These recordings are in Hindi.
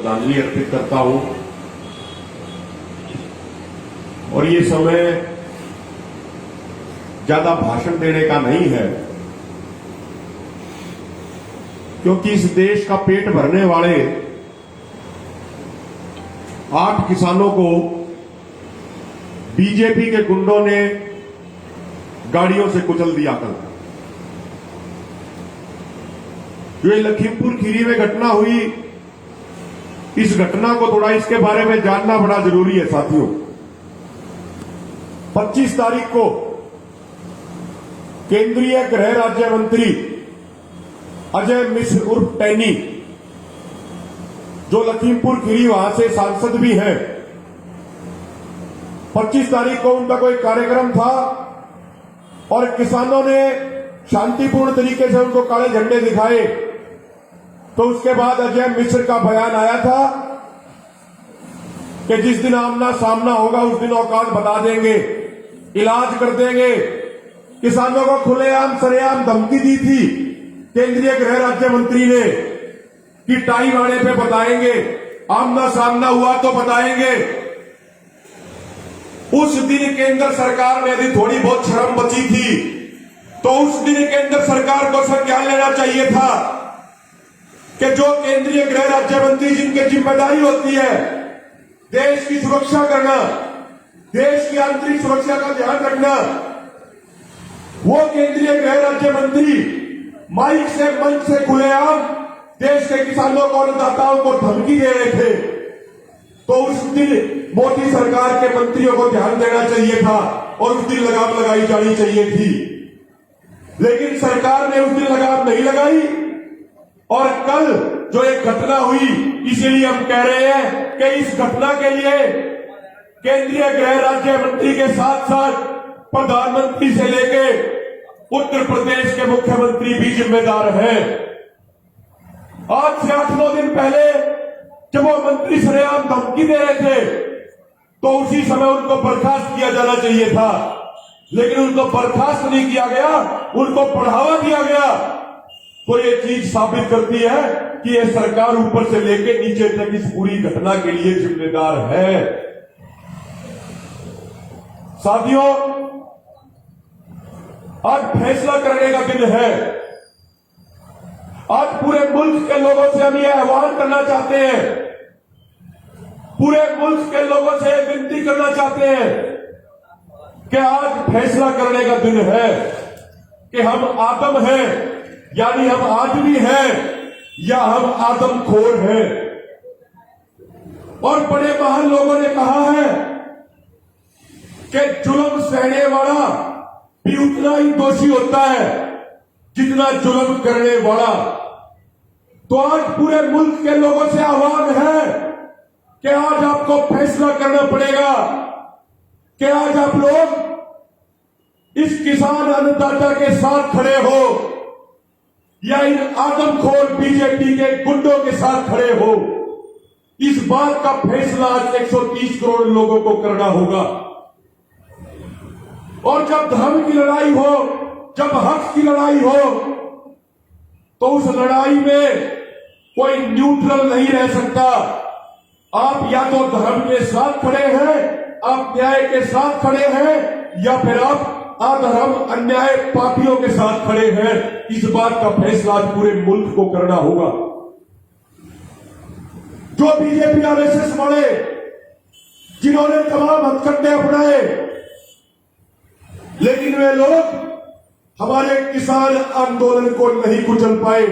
श्रद्धांजलि अर्पित करता हूं। और ये समय ज्यादा भाषण देने का नहीं है, क्योंकि इस देश का पेट भरने वाले 8 किसानों को बीजेपी के गुंडों ने गाड़ियों से कुचल दिया। कल जो ये लखीमपुर खीरी में घटना हुई, इस घटना को थोड़ा इसके बारे में जानना बड़ा जरूरी है साथियों। 25 तारीख को केंद्रीय गृह राज्य मंत्री अजय मिश्र उर्फ टैनी, जो लखीमपुर खीरी वहां से सांसद भी हैं, 25 तारीख को उनका कोई कार्यक्रम था और किसानों ने शांतिपूर्ण तरीके से उनको काले झंडे दिखाए। तो उसके बाद अजय मिश्र का बयान आया था कि जिस दिन आमना सामना होगा उस दिन औकात बता देंगे, इलाज कर देंगे। किसानों को खुलेआम सरेआम धमकी दी थी केंद्रीय गृह राज्य मंत्री ने कि टाइम आने पे बताएंगे, आमना सामना हुआ तो बताएंगे। उस दिन केंद्र सरकार में यदि थोड़ी बहुत शर्म बची थी तो उस दिन केंद्र सरकार को संज्ञान लेना चाहिए था कि जो केंद्रीय गृह राज्य मंत्री जिनकी जिम्मेदारी होती है देश की सुरक्षा करना, देश की आंतरिक सुरक्षा का ध्यान रखना, वो केंद्रीय गृह राज्य मंत्री माइक से मंच से खुलेआम देश के किसानों को, अन्नदाताओं को धमकी दे रहे थे। तो उस दिन मोदी सरकार के मंत्रियों को ध्यान देना चाहिए था और उस दिन लगाम लगाई जानी चाहिए थी, लेकिन सरकार ने उस दिन लगाम नहीं लगाई। और कल जो एक घटना हुई, इसीलिए हम कह रहे हैं कि इस घटना के लिए केंद्रीय गृह राज्य मंत्री के साथ साथ प्रधानमंत्री से लेके उत्तर प्रदेश के मुख्यमंत्री भी जिम्मेदार हैं। आज से 8-9 दिन पहले जब वो मंत्री सरेआम धमकी दे रहे थे तो उसी समय उनको बर्खास्त किया जाना चाहिए था, लेकिन उनको बर्खास्त नहीं किया गया, उनको बढ़ावा दिया गया। तो ये चीज साबित करती है कि ये सरकार ऊपर से लेके नीचे तक इस पूरी घटना के लिए जिम्मेदार है। साथियों, आज फैसला करने का दिन है। आज पूरे मुल्क के लोगों से हम ये आह्वान करना चाहते हैं, पूरे मुल्क के लोगों से विनती करना चाहते हैं कि आज फैसला करने का दिन है कि हम आदम हैं, यानी हम आदमी हैं, या हम आदमखोर हैं। और बड़े महान लोगों ने कहा है कि जुल्म सहने वाला भी उतना ही दोषी होता है जितना जुल्म करने वाला। तो आज पूरे मुल्क के लोगों से आह्वान है कि आज आपको फैसला करना पड़ेगा कि आज आप लोग इस किसान अन्नदाता के साथ खड़े हो या इन आदमखोर बीजेपी के गुंडों के साथ खड़े हो। इस बात का फैसला आज 130 करोड़ लोगों को करना होगा। और जब धर्म की लड़ाई हो, जब हक की लड़ाई हो, तो उस लड़ाई में कोई न्यूट्रल नहीं रह सकता। आप या तो धर्म के साथ खड़े हैं, आप न्याय के साथ खड़े हैं, या फिर आप अधर्म अन्याय पापियों के साथ खड़े हैं। इस बात का फैसला आज पूरे मुल्क को करना होगा। जो बीजेपी आरएसएस वाले जिन्होंने तमाम हथकंडे अपनाए, लेकिन वे लोग हमारे किसान आंदोलन को नहीं कुचल पाए।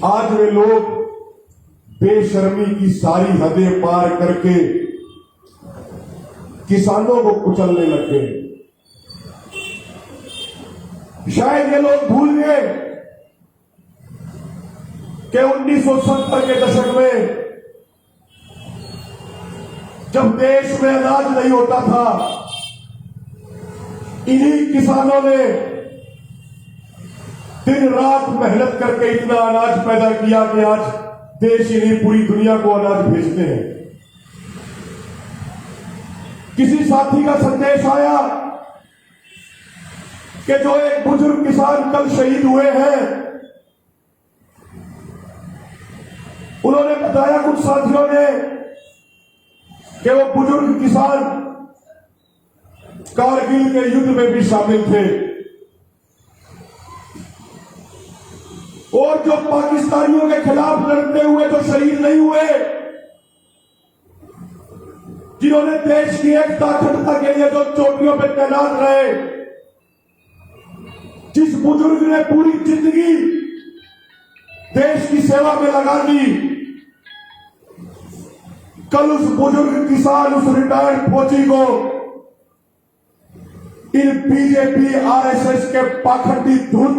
आज वे लोग बेशर्मी की सारी हदें पार करके किसानों को कुचलने लग गए। शायद ये लोग भूल गए कि 1970 के दशक में जब देश में अनाज नहीं होता था, इन्हीं किसानों ने दिन रात मेहनत करके इतना अनाज पैदा किया कि आज देश ही नहीं पूरी दुनिया को अनाज भेजते हैं। किसी साथी का संदेश आया कि जो एक बुजुर्ग किसान कल शहीद हुए हैं, उन्होंने बताया कुछ साथियों ने कि वो बुजुर्ग किसान कारगिल के युद्ध में भी शामिल थे और जो पाकिस्तानियों के खिलाफ लड़ते हुए तो शहीद नहीं हुए, जिन्होंने देश की एकता अखंडता के लिए जो चौकियों पर तैनात रहे, जिस बुजुर्ग ने पूरी जिंदगी देश की सेवा में लगा दी, कल उस बुजुर्ग किसान, उस रिटायर्ड फौजी को इन बीजेपी आरएसएस के पाखंडी धुन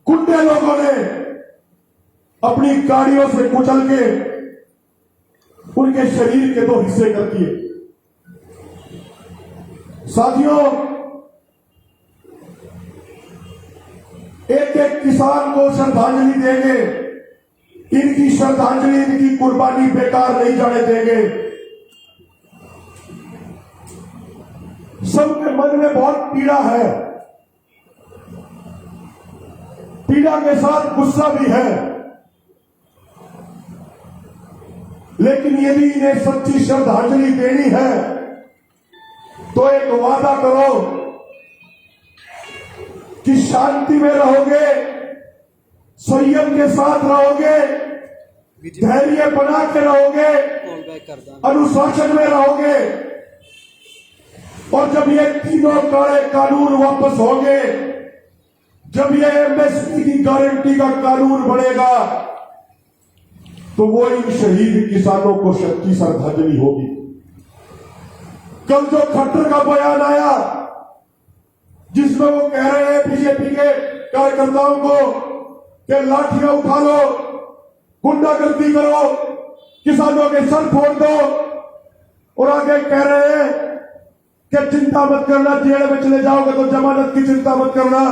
गुंडे लोगों ने अपनी गाड़ियों से कुचल के उनके शरीर के 2 हिस्से कर दिए। साथियों, एक एक किसान को श्रद्धांजलि देंगे, इनकी श्रद्धांजलि, इनकी कुर्बानी बेकार नहीं जाने देंगे। सबके मन में बहुत पीड़ा है, पीड़ा के साथ गुस्सा भी है, लेकिन यदि इन्हें सच्ची श्रद्धांजलि देनी है तो एक वादा करो कि शांति में रहोगे, संयम के साथ रहोगे, धैर्य बना के रहोगे, अनुशासन में रहोगे, और जब ये तीनों काले कानून वापस होंगे, जब ये एमएसपी की गारंटी का कानून बढ़ेगा, तो वो इन शहीद किसानों को सच्ची श्रद्धांजलि होगी। कल जो खट्टर का बयान आया जिसमें वो कह रहे हैं बीजेपी के कार्यकर्ताओं को कि लाठियां उठा लो, गुंडागर्दी करो, किसानों के सर फोड़ दो, और आगे कह रहे हैं कि चिंता मत करना, जेल में चले जाओगे तो जमानत की चिंता मत करना,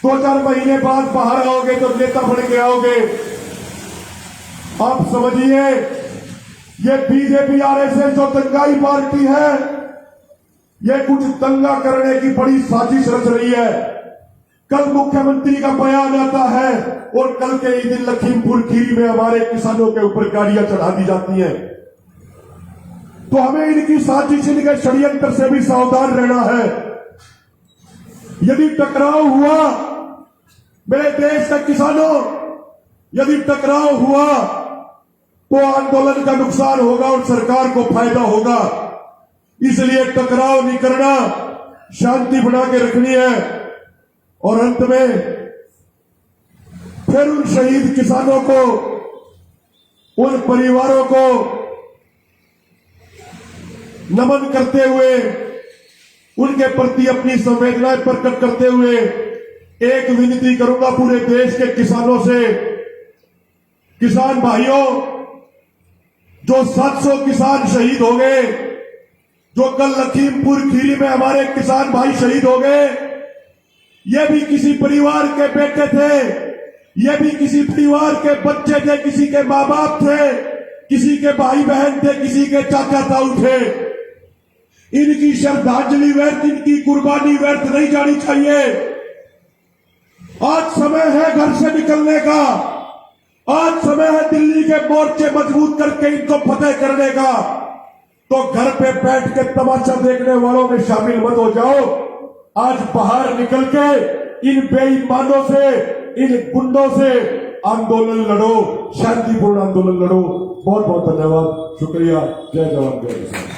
2-4 महीने बाद बाहर आओगे तो नेता बन के आओगे। आप समझिए, ये बीजेपी आरएसएस जो दंगाई पार्टी है, ये कुछ दंगा करने की बड़ी साजिश रच रही है। कल मुख्यमंत्री का बयान आता है और कल के ही दिन लखीमपुर खीरी में हमारे किसानों के ऊपर गाड़ियां चढ़ा दी जाती हैं। तो हमें इनकी साजिश, इनके षड्यंत्र से भी सावधान रहना है। यदि टकराव हुआ मेरे देश के किसानों, यदि टकराव हुआ तो आंदोलन का नुकसान होगा और सरकार को फायदा होगा। इसलिए टकराव नहीं करना, शांति बना के रखनी है। और अंत में फिर उन शहीद किसानों को, उन परिवारों को नमन करते हुए, उनके प्रति अपनी संवेदनाएं प्रकट करते हुए एक विनती करूंगा पूरे देश के किसानों से। किसान भाइयों, जो 700 किसान शहीद हो गए, जो कल लखीमपुर खीरी में हमारे किसान भाई शहीद हो गए, ये भी किसी परिवार के बेटे थे, ये भी किसी परिवार के बच्चे थे, किसी के माँ बाप थे, किसी के भाई बहन थे, किसी के चाचा ताऊ थे। इनकी श्रद्धांजलि व्यर्थ, इनकी कुर्बानी व्यर्थ नहीं जानी चाहिए। आज समय है घर से निकलने का, आज समय है दिल्ली के मोर्चे मजबूत करके इनको फतेह करने का। तो घर पे बैठ के तमाशा देखने वालों में शामिल मत हो जाओ। आज बाहर निकल के इन बेईमानों से, इन गुंडों से आंदोलन लड़ो, शांतिपूर्ण आंदोलन लड़ो। बहुत बहुत धन्यवाद, शुक्रिया। जय जवान जय किसान।